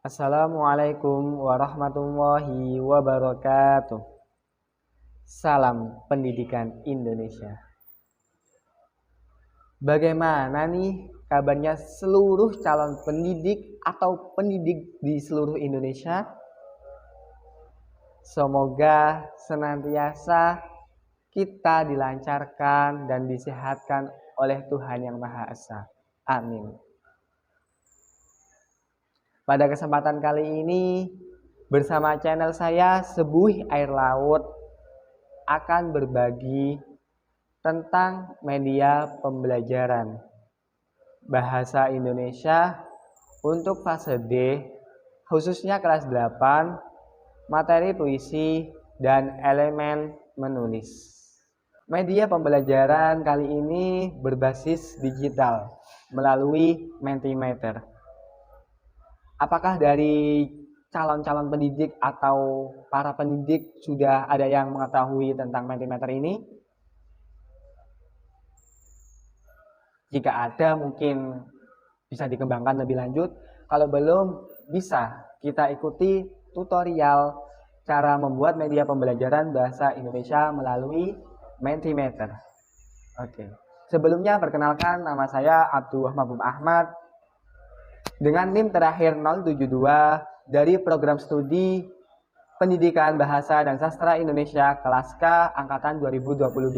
Assalamualaikum warahmatullahi wabarakatuh. Salam pendidikan Indonesia. Bagaimana nih kabarnya seluruh calon pendidik atau pendidik di seluruh Indonesia? Semoga senantiasa kita dilancarkan dan disehatkan oleh Tuhan Yang Maha Esa. Amin. Pada kesempatan kali ini, bersama channel saya Sebuih Air Laut akan berbagi tentang media pembelajaran bahasa Indonesia untuk fase D, khususnya kelas 8, materi puisi dan elemen menulis. Media pembelajaran kali ini berbasis digital melalui Mentimeter. Apakah dari calon-calon pendidik atau para pendidik sudah ada yang mengetahui tentang Mentimeter ini? Jika ada, mungkin bisa dikembangkan lebih lanjut. Kalau belum, bisa kita ikuti tutorial cara membuat media pembelajaran bahasa Indonesia melalui Mentimeter. Oke. Sebelumnya perkenalkan, nama saya Abdul Mahbub Ahmad dengan NIM terakhir 072 dari program studi Pendidikan Bahasa dan Sastra Indonesia kelas K angkatan 2022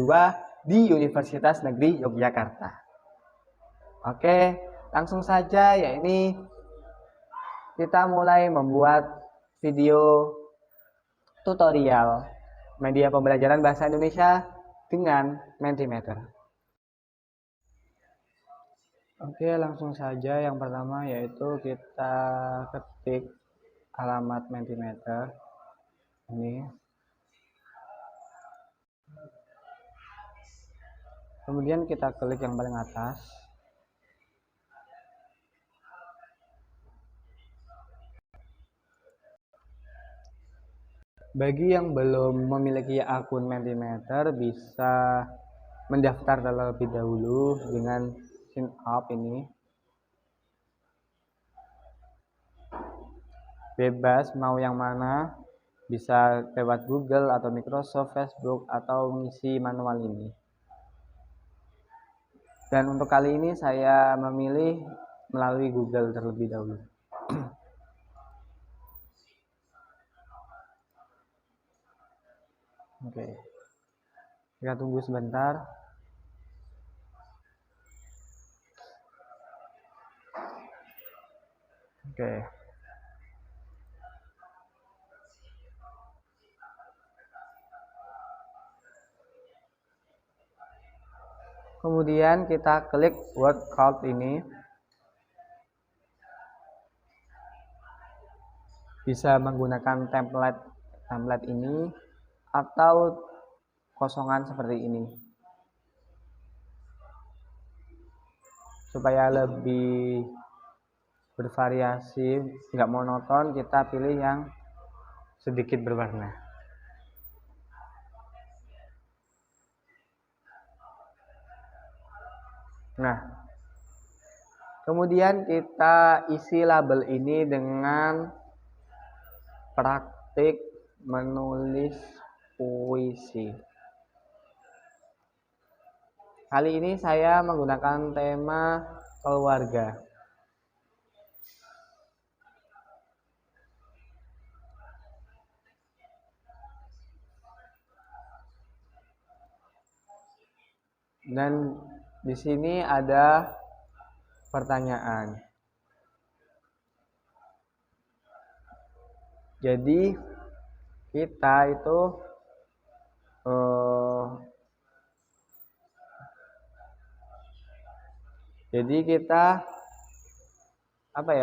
di Universitas Negeri Yogyakarta. Oke, langsung saja ya, ini kita mulai membuat video tutorial media pembelajaran bahasa Indonesia dengan Mentimeter. Oke, langsung saja. Yang pertama yaitu kita ketik alamat Mentimeter ini. Kemudian kita klik yang paling atas. Bagi yang belum memiliki akun Mentimeter, bisa mendaftar terlebih dahulu dengan sign up ini. Bebas mau yang mana, bisa lewat Google atau Microsoft, Facebook, atau mengisi manual ini. Dan untuk kali ini saya memilih melalui Google terlebih dahulu. Oke, kita tunggu sebentar. Oke. Kemudian kita klik word cloud ini. Bisa menggunakan template ini atau kosongan seperti ini. Supaya lebih bervariasi, nggak monoton, kita pilih yang sedikit berwarna. Nah, kemudian kita isi label ini dengan praktik menulis puisi. Kali ini saya menggunakan tema keluarga. Dan di sini ada pertanyaan. Jadi kita itu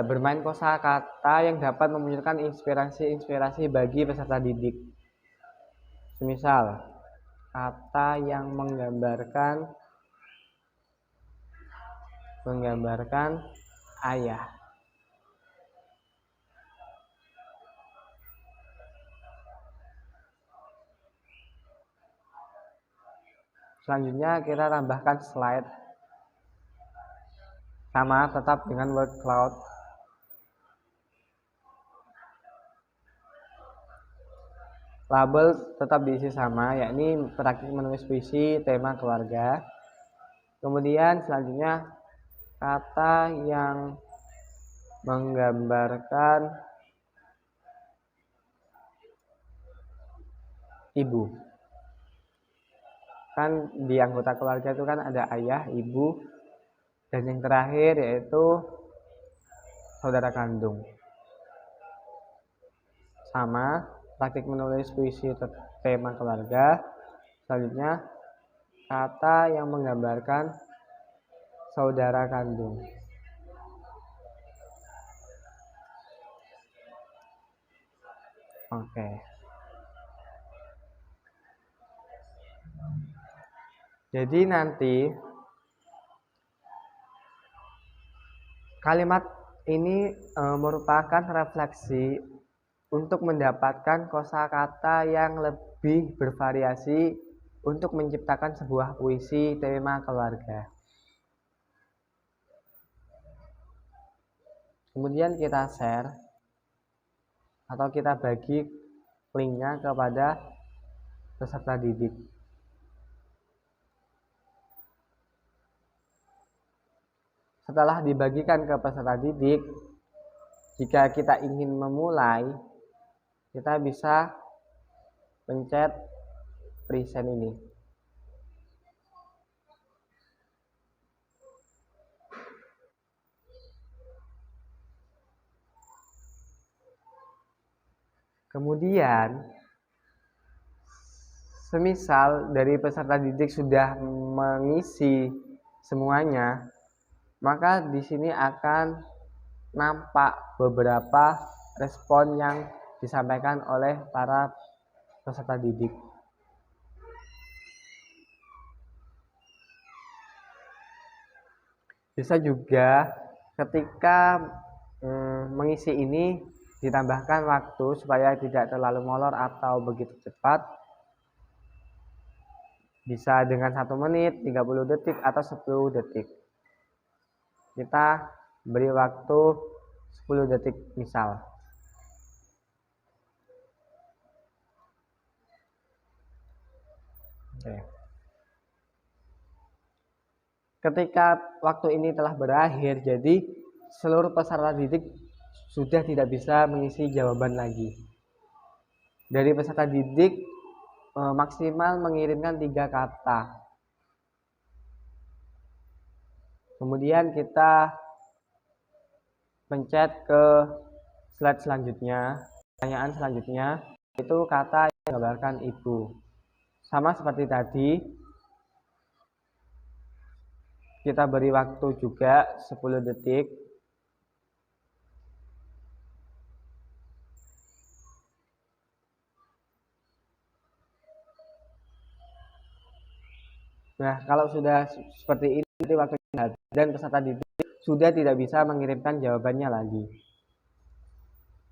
bermain kosakata yang dapat memunculkan inspirasi bagi peserta didik. Semisal kata yang menggambarkan ayah. Selanjutnya kita tambahkan slide. Sama tetap dengan word cloud. label tetap diisi sama, yakni praktik menulis puisi tema keluarga. Kemudian selanjutnya kata yang menggambarkan ibu. Kan di anggota keluarga itu kan ada ayah, ibu, dan yang terakhir yaitu saudara kandung. Sama, praktik menulis puisi tema keluarga. Selanjutnya kata yang menggambarkan saudara kandung. Oke. Jadi nanti kalimat ini merupakan refleksi untuk mendapatkan kosakata yang lebih bervariasi untuk menciptakan sebuah puisi tema keluarga. Kemudian kita share atau kita bagi linknya kepada peserta didik. Setelah dibagikan ke peserta didik, jika kita ingin memulai, kita bisa pencet present ini. Kemudian, semisal dari peserta didik sudah mengisi semuanya, maka di sini akan nampak beberapa respon yang disampaikan oleh para peserta didik. Bisa juga ketika mengisi ini ditambahkan waktu supaya tidak terlalu molor atau begitu cepat. Bisa dengan 1 menit, 30 detik, atau 10 detik. Kita beri waktu 10 detik misal. Oke. Ketika waktu ini telah berakhir, jadi seluruh peserta didik sudah tidak bisa mengisi jawaban lagi. Dari peserta didik maksimal mengirimkan 3 kata. Kemudian kita pencet ke slide selanjutnya, pertanyaan selanjutnya, itu kata yang menggambarkan ibu. Sama seperti tadi, kita beri waktu juga 10 detik. Nah, kalau sudah seperti ini waktunya dan peserta didik sudah tidak bisa mengirimkan jawabannya lagi.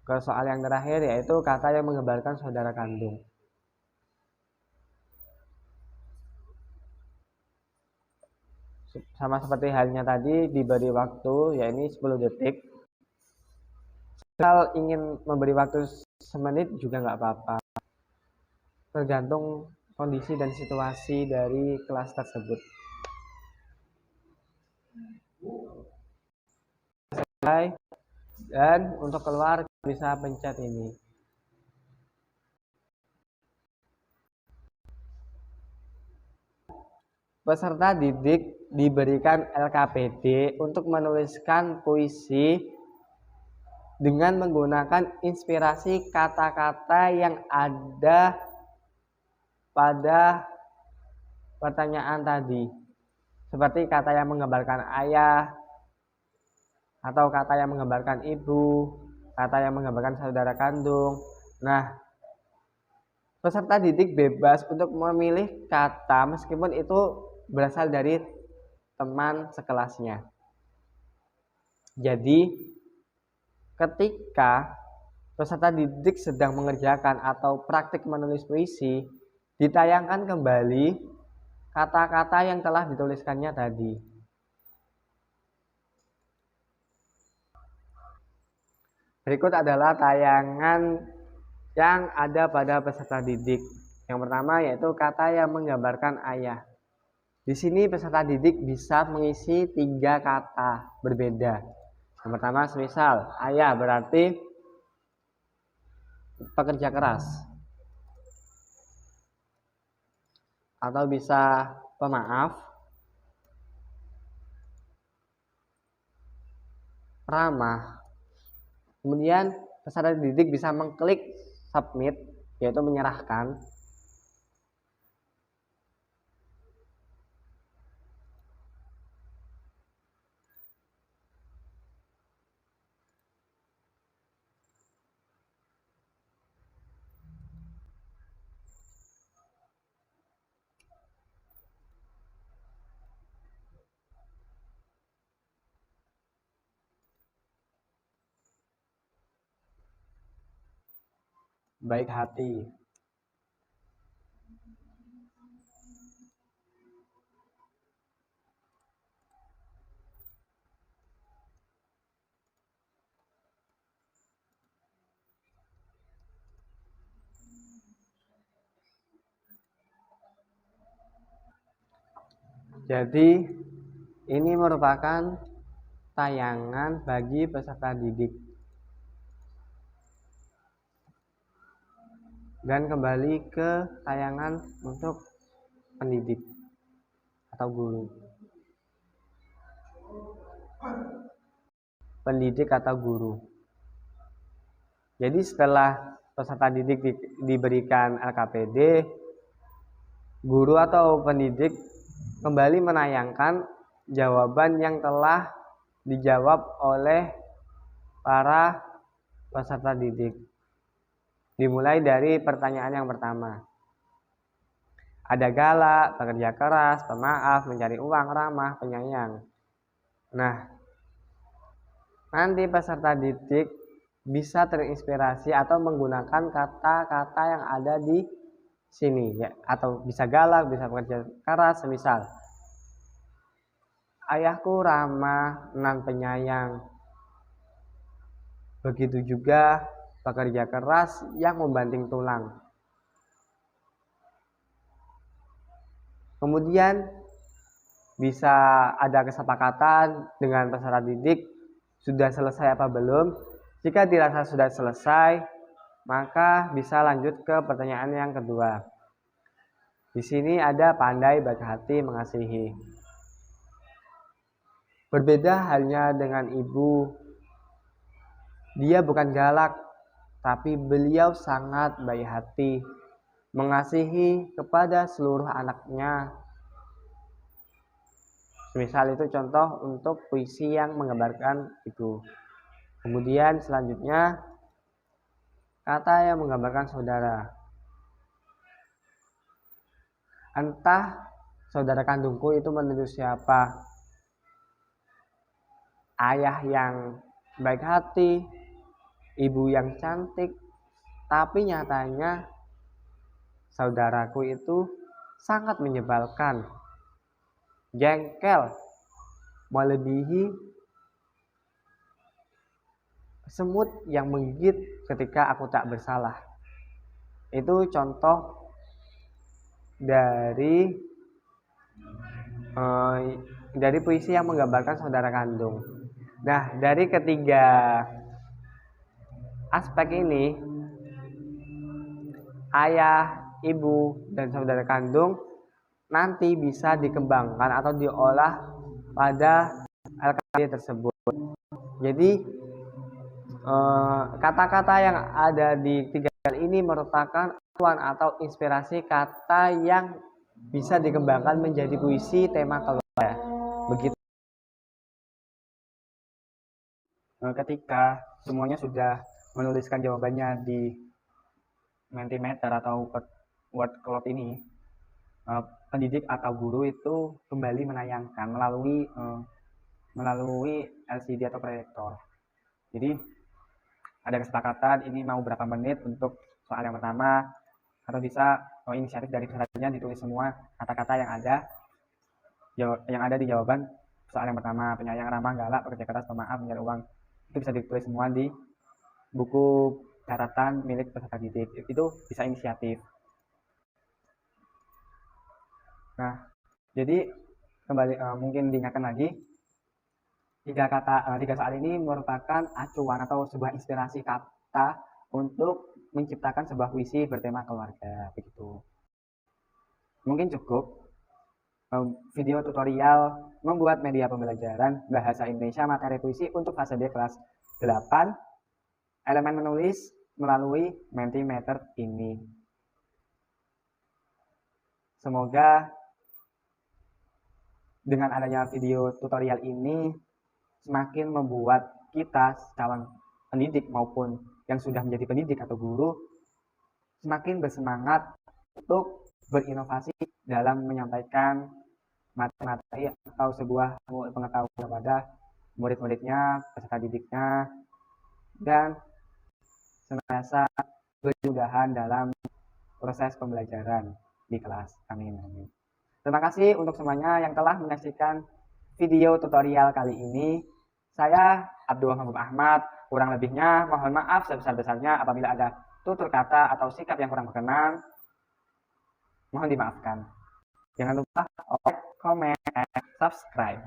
Ke soal yang terakhir yaitu kata yang menggambarkan saudara kandung. Sama seperti halnya tadi diberi waktu yakni 10 detik. Kalau ingin memberi waktu semenit juga nggak apa-apa. Tergantung kondisi dan situasi dari kelas tersebut. Selesai, dan untuk keluar bisa pencet ini. Peserta didik diberikan LKPD untuk menuliskan puisi dengan menggunakan inspirasi kata-kata yang ada pada pertanyaan tadi, seperti kata yang menggambarkan ayah, atau kata yang menggambarkan ibu, kata yang menggambarkan saudara kandung. Nah, peserta didik bebas untuk memilih kata meskipun itu berasal dari teman sekelasnya. Jadi, ketika peserta didik sedang mengerjakan atau praktik menulis puisi, ditayangkan kembali kata-kata yang telah dituliskannya tadi. Berikut adalah tayangan yang ada pada peserta didik. Yang pertama yaitu kata yang menggambarkan ayah. Di sini peserta didik bisa mengisi 3 kata berbeda. Yang pertama semisal ayah berarti pekerja keras. Atau bisa pemaaf, ramah. Kemudian peserta didik bisa mengklik submit, yaitu menyerahkan. Baik hati. Jadi ini merupakan tayangan bagi peserta didik. Dan kembali ke tayangan untuk pendidik atau guru. Pendidik atau guru. Jadi setelah peserta didik diberikan LKPD, guru atau pendidik kembali menayangkan jawaban yang telah dijawab oleh para peserta didik. Dimulai dari pertanyaan yang pertama. Ada galak, pekerja keras, pemaaf, mencari uang, ramah, penyayang. Nah, nanti peserta didik bisa terinspirasi atau menggunakan kata-kata yang ada di sini ya, atau bisa galak, bisa pekerja keras, semisal ayahku ramah dan penyayang. Begitu juga pekerja keras yang membanting tulang. Kemudian bisa ada kesepakatan dengan peserta didik sudah selesai apa belum. Jika dirasa sudah selesai, maka bisa lanjut ke pertanyaan yang kedua. Di sini ada pandai, baik hati, mengasihi. Berbeda halnya dengan ibu. Dia bukan galak, tapi beliau sangat baik hati, mengasihi kepada seluruh anaknya. Misal itu contoh untuk puisi yang menggambarkan itu. Kemudian selanjutnya kata yang menggambarkan saudara. Entah saudara kandungku itu menurut siapa. Ayah yang baik hati, ibu yang cantik, tapi nyatanya saudaraku itu sangat menyebalkan, jengkel, melebihi semut yang menggigit ketika aku tak bersalah. Itu contoh dari puisi yang menggambarkan saudara kandung. Nah, dari ketiga aspek ini, ayah, ibu, dan saudara kandung nanti bisa dikembangkan atau diolah pada LKPD tersebut. Jadi kata-kata yang ada di 3 hal ini merupakan acuan atau inspirasi kata yang bisa dikembangkan menjadi puisi tema keluarga. Begitu. Ketika semuanya sudah menuliskan jawabannya di Mentimeter atau word cloud ini, pendidik atau guru itu kembali menayangkan melalui LCD atau proyektor. Jadi ada kesepakatan ini mau berapa menit untuk soal yang pertama, atau bisa inisiatif dari pesertanya ditulis semua kata-kata yang ada di jawaban soal yang pertama. Penyayang, ramah, galak, pekerja keras, pemaaf, mencari uang, itu bisa ditulis semua di buku catatan milik peserta didik. Itu bisa inisiatif. Nah, jadi kembali mungkin diingatkan lagi, tiga soal ini merupakan acuan atau sebuah inspirasi kata untuk menciptakan sebuah puisi bertema keluarga, begitu. Mungkin cukup video tutorial membuat media pembelajaran bahasa Indonesia materi puisi untuk fase D kelas 8, elemen menulis melalui Mentimeter ini. Semoga dengan adanya video tutorial ini semakin membuat kita calon pendidik maupun yang sudah menjadi pendidik atau guru semakin bersemangat untuk berinovasi dalam menyampaikan materi atau sebuah pengetahuan kepada murid-muridnya, peserta didiknya, dan senantiasa bermudahan dalam proses pembelajaran di kelas. Amin. Terima kasih untuk semuanya yang telah menyaksikan video tutorial kali ini. Saya Abdul Mahmud Ahmad. Kurang lebihnya mohon maaf sebesar-besarnya apabila ada tutur kata atau sikap yang kurang berkenan. Mohon dimaafkan. Jangan lupa like, comment, and subscribe.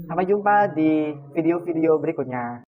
Sampai jumpa di video-video berikutnya.